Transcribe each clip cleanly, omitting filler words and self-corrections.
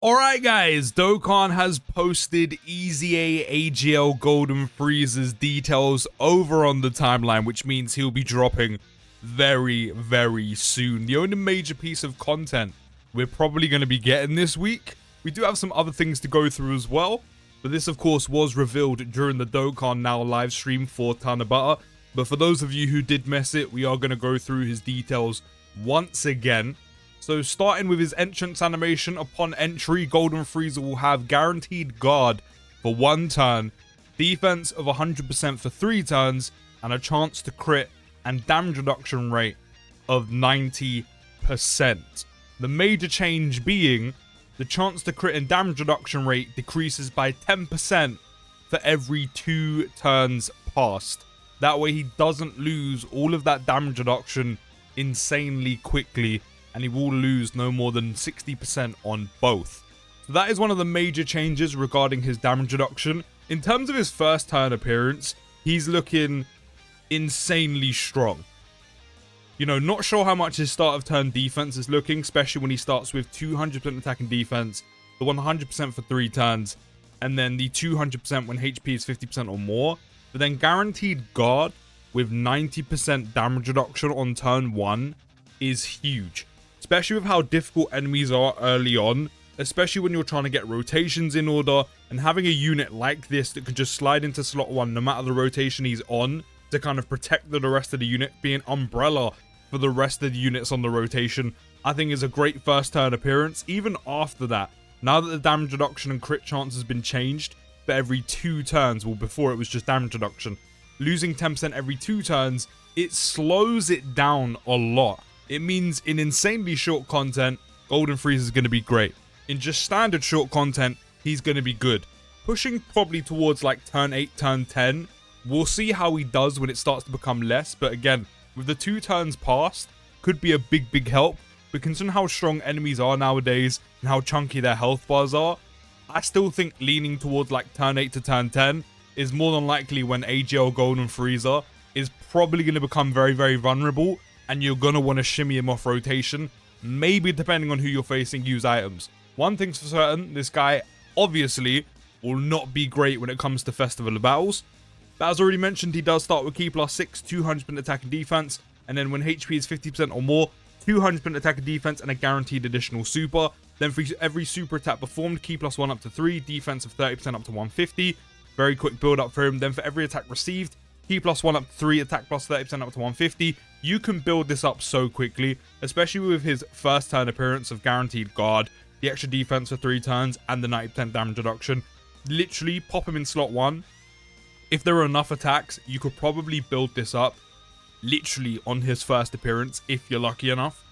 Alright guys, Dokkan has posted EZA AGL Golden Frieza's details over on the timeline, which means he'll be dropping very soon. The only major piece of content we're probably going to be getting this week. We do have some other things to go through as well, but this of course was revealed during the Dokkan Now live stream for Tanabata. But for those of you who did miss it, we are going to go through his details once again. So starting with his entrance animation, upon entry, Golden Frieza will have guaranteed guard for 1 turn, defense of 100% for 3 turns, and a chance to crit and damage reduction rate of 90%. The major change being, the chance to crit and damage reduction rate decreases by 10% for every 2 turns passed. That way he doesn't lose all of that damage reduction insanely quickly, and he will lose no more than 60% on both. So that is one of the major changes regarding his damage reduction. In terms of his first turn appearance, he's looking insanely strong. You know, not sure how much his start of turn defense is looking, especially when he starts with 200% attack and defense, the 100% for 3 turns, and then the 200% when HP is 50% or more. But then guaranteed guard with 90% damage reduction on turn 1 is huge. Especially with how difficult enemies are early on, especially when you're trying to get rotations in order, and having a unit like this that can just slide into slot 1 no matter the rotation he's on to kind of protect the rest of the unit, be an umbrella for the rest of the units on the rotation, I think is a great first turn appearance. Even after that, now that the damage reduction and crit chance has been changed for every 2 turns, well before it was just damage reduction, losing 10% every 2 turns, it slows it down a lot. It means in insanely short content, Golden Frieza is going to be great. In just standard short content, he's going to be good. Pushing probably towards like turn 8, turn 10. We'll see how he does when it starts to become less. But again, with the 2 turns passed, could be a big help. But considering how strong enemies are nowadays and how chunky their health bars are, I still think leaning towards like turn 8 to turn 10 is more than likely when AGL Golden Frieza is probably going to become very vulnerable. And you're going to want to shimmy him off rotation, maybe depending on who you're facing, use items. One thing's for certain, this guy obviously will not be great when it comes to Festival of Battles. But as already mentioned, he does start with Ki plus 6, 200% attack and defense, and then when HP is 50% or more, 200% attack and defense and a guaranteed additional super. Then for every super attack performed, Ki plus 1 up to 3, defense of 30% up to 150. Very quick build up for him. Then for every attack received, Ki plus 1 up to 3, attack plus 30% up to 150. You can build this up so quickly, especially with his first turn appearance of guaranteed guard, the extra defense for 3 turns, and the 90% damage reduction. Literally, pop him in slot 1. If there are enough attacks, you could probably build this up literally on his first appearance, if you're lucky enough.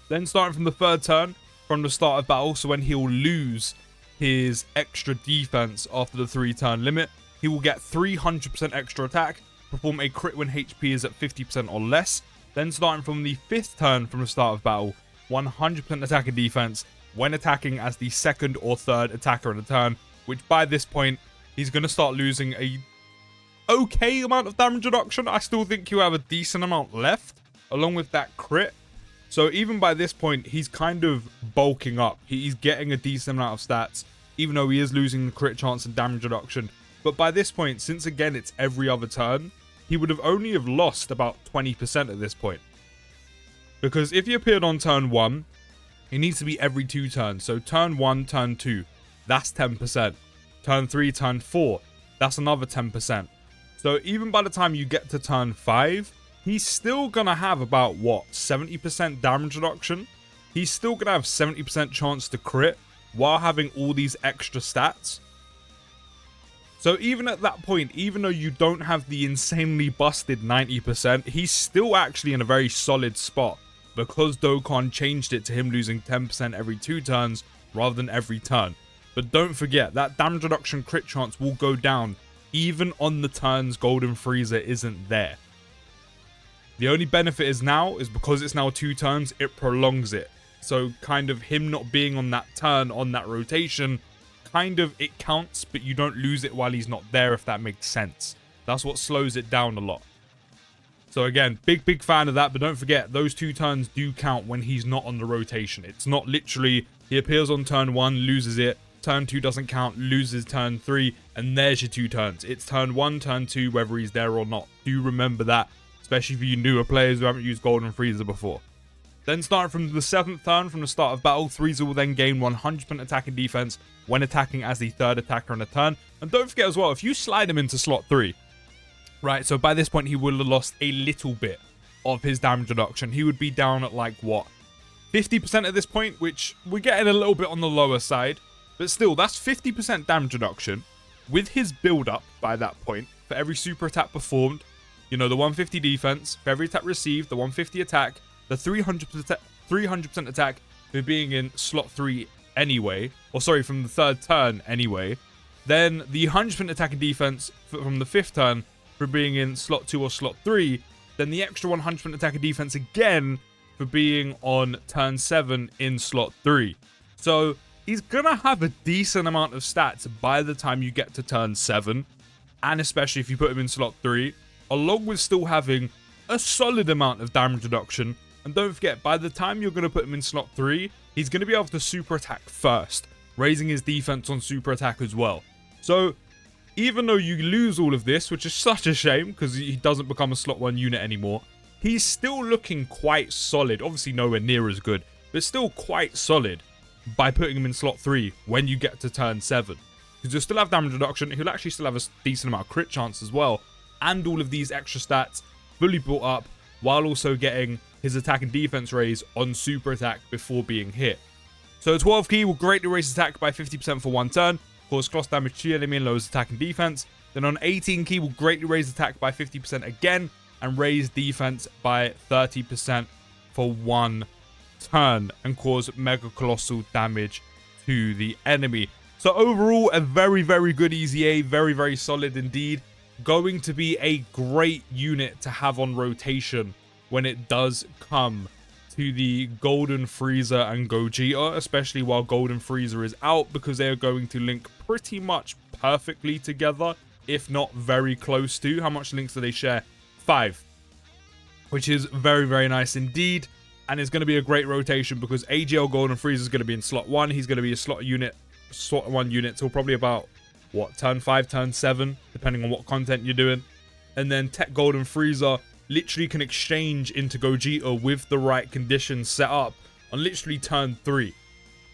Then starting from the 3rd turn, from the start of battle, so when he'll lose his extra defense after the 3 turn limit, he will get 300% extra attack, perform a crit when HP is at 50% or less. Then starting from the 5th turn from the start of battle, 100% attack and defense when attacking as the 2nd or 3rd attacker in a turn, which by this point, he's going to start losing a okay amount of damage reduction. I still think he'll have a decent amount left, along with that crit. So even by this point, he's kind of bulking up. He's getting a decent amount of stats, even though he is losing the crit chance and damage reduction. But by this point, since again it's every other turn, he would have only lost about 20% at this point. Because if he appeared on turn 1, it needs to be every 2 turns. So turn 1, turn 2, that's 10%. Turn 3, turn 4, that's another 10%. So even by the time you get to turn 5, he's still going to have about, what, 70% damage reduction? He's still going to have 70% chance to crit while having all these extra stats. So even at that point, even though you don't have the insanely busted 90%, he's still actually in a very solid spot because Dokkan changed it to him losing 10% every 2 turns rather than every turn. But don't forget, that damage reduction crit chance will go down even on the turns Golden Frieza isn't there. The only benefit is because it's now 2 turns, it prolongs it. So kind of him not being on that turn, on that rotation, kind of it counts, but you don't lose it while he's not there, if that makes sense. That's what slows it down a lot. So again, big fan of that, but don't forget, those 2 turns do count when he's not on the rotation. It's not literally He appears on turn 1, loses it. Turn 2 doesn't count, loses turn 3, and there's your 2 turns. It's turn 1, turn 2, whether he's there or not. Do remember that, especially for you newer players who haven't used Golden Frieza before. Then starting from the 7th turn, from the start of battle, Frieza will then gain 100% attack and defense when attacking as the 3rd attacker on a turn. And don't forget as well, if you slide him into slot 3, right, so by this point he will have lost a little bit of his damage reduction. He would be down at like, what, 50% at this point, which we're getting a little bit on the lower side. But still, that's 50% damage reduction with his build-up by that point for every super attack performed. You know, the 150 defense, for every attack received, the 150 attack, the 300% attack for being in slot 3 anyway, or sorry, from the 3rd turn anyway. Then the 100% attack and defense from the 5th turn for being in slot 2 or slot 3. Then the extra 100% attack and defense again for being on turn 7 in slot 3. So he's gonna have a decent amount of stats by the time you get to turn 7, and especially if you put him in slot 3, along with still having a solid amount of damage reduction. And don't forget, by the time you're gonna put him in slot 3, he's gonna be able to super attack first, raising his defense on super attack as well. So even though you lose all of this, which is such a shame because he doesn't become a slot 1 unit anymore, he's still looking quite solid. Obviously nowhere near as good, but still quite solid by putting him in slot 3 when you get to turn 7. Because you'll still have damage reduction, he'll actually still have a decent amount of crit chance as well, and all of these extra stats fully built up, while also getting his attack and defense raise on super attack before being hit. So a 12 key will greatly raise attack by 50% for 1 turn, cause cross damage to your enemy and lowers attack and defense. Then on 18 key will greatly raise attack by 50% again, and raise defense by 30% for 1 turn, and cause mega colossal damage to the enemy. So overall, a very, very good EZA, very, very solid indeed. Going to be a great unit to have on rotation when it does come to the Golden Frieza and Gogeta, especially while Golden Frieza is out, because they are going to link pretty much perfectly together, if not very close to. How much links do they share? 5, which is very, very nice indeed. And it's going to be a great rotation because AGL Golden Frieza is going to be in slot 1. He's going to be a slot 1 unit till probably about, what, turn 5, turn 7, depending on what content you're doing. And then Tech Golden Frieza literally can exchange into Gogeta with the right conditions set up on literally turn 3.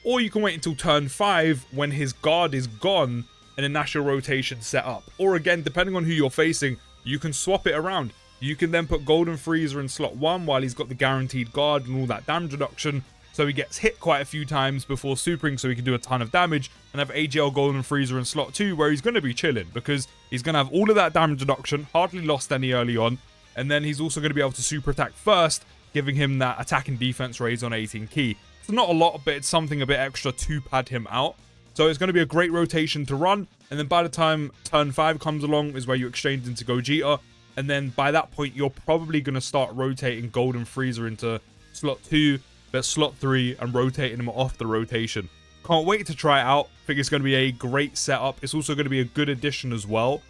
Or you can wait until turn 5 when his guard is gone and a national rotation set up. Or again, depending on who you're facing, you can swap it around. You can then put Golden Frieza in slot 1 while he's got the guaranteed guard and all that damage reduction, so he gets hit quite a few times before supering so he can do a ton of damage, and have AGL Golden Frieza in slot 2 where he's going to be chilling because he's going to have all of that damage reduction, hardly lost any early on, and then he's also going to be able to super attack first, giving him that attack and defense raise on 18 key. It's not a lot, but it's something a bit extra to pad him out. So it's going to be a great rotation to run, and then by the time turn 5 comes along is where you exchange into Gogeta, and then by that point you're probably going to start rotating Golden Frieza into slot 2, but slot 3, and rotating him off the rotation. Can't wait to try it out. I think it's going to be a great setup. It's also going to be a good addition as well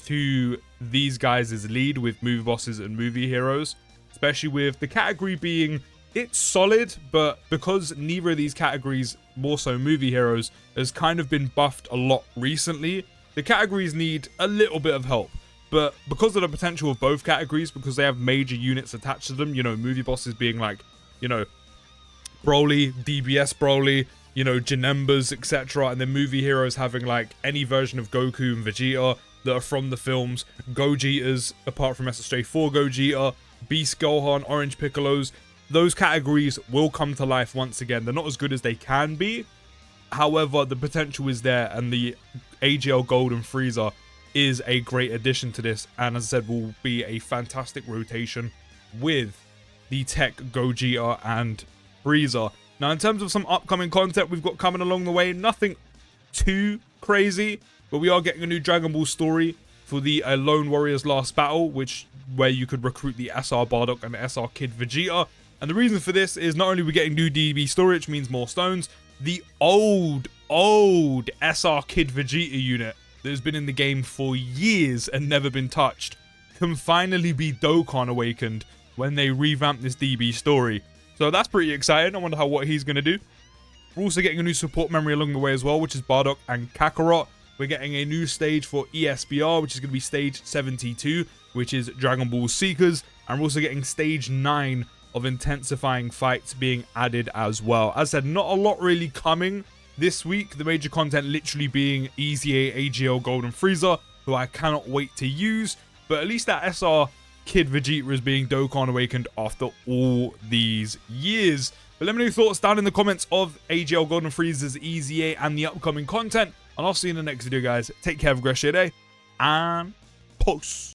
to these guys' lead with movie bosses and movie heroes, especially with the category being, it's solid, but because neither of these categories, more so movie heroes, has kind of been buffed a lot recently, the categories need a little bit of help. But because of the potential of both categories, because they have major units attached to them, you know, movie bosses being like, you know, Broly, DBS Broly, you know, Janembas, etc. And then movie heroes having like any version of Goku and Vegeta that are from the films, Gogetas, apart from SSJ4 Gogeta, Beast Gohan, Orange Piccolos. Those categories will come to life once again. They're not as good as they can be. However, the potential is there, and the AGL Golden Frieza is a great addition to this, and as I said, will be a fantastic rotation with the Tech Gogeta and Frieza. Now, in terms of some upcoming content we've got coming along the way, nothing too crazy, but we are getting a new Dragon Ball story for the Lone Warrior's Last Battle, where you could recruit the SR Bardock and the SR Kid Vegeta. And the reason for this is not only are we getting new DB story, which means more stones, the old SR Kid Vegeta unit that has been in the game for years and never been touched can finally be Dokkan awakened when they revamp this DB story. So that's pretty exciting. I wonder what he's going to do. We're also getting a new support memory along the way as well, which is Bardock and Kakarot. We're getting a new stage for ESBR, which is going to be stage 72, which is Dragon Ball Seekers. And we're also getting stage 9 of intensifying fights being added as well. As I said, not a lot really coming this week. The major content literally being EZA AGL Golden Frieza, who I cannot wait to use. But at least that SR Kid Vegeta is being Dokkan Awakened after all these years. But let me know your thoughts down in the comments of AGL Golden Frieza's EZA and the upcoming content. And I'll see you in the next video, guys. Take care, have a great day, and peace.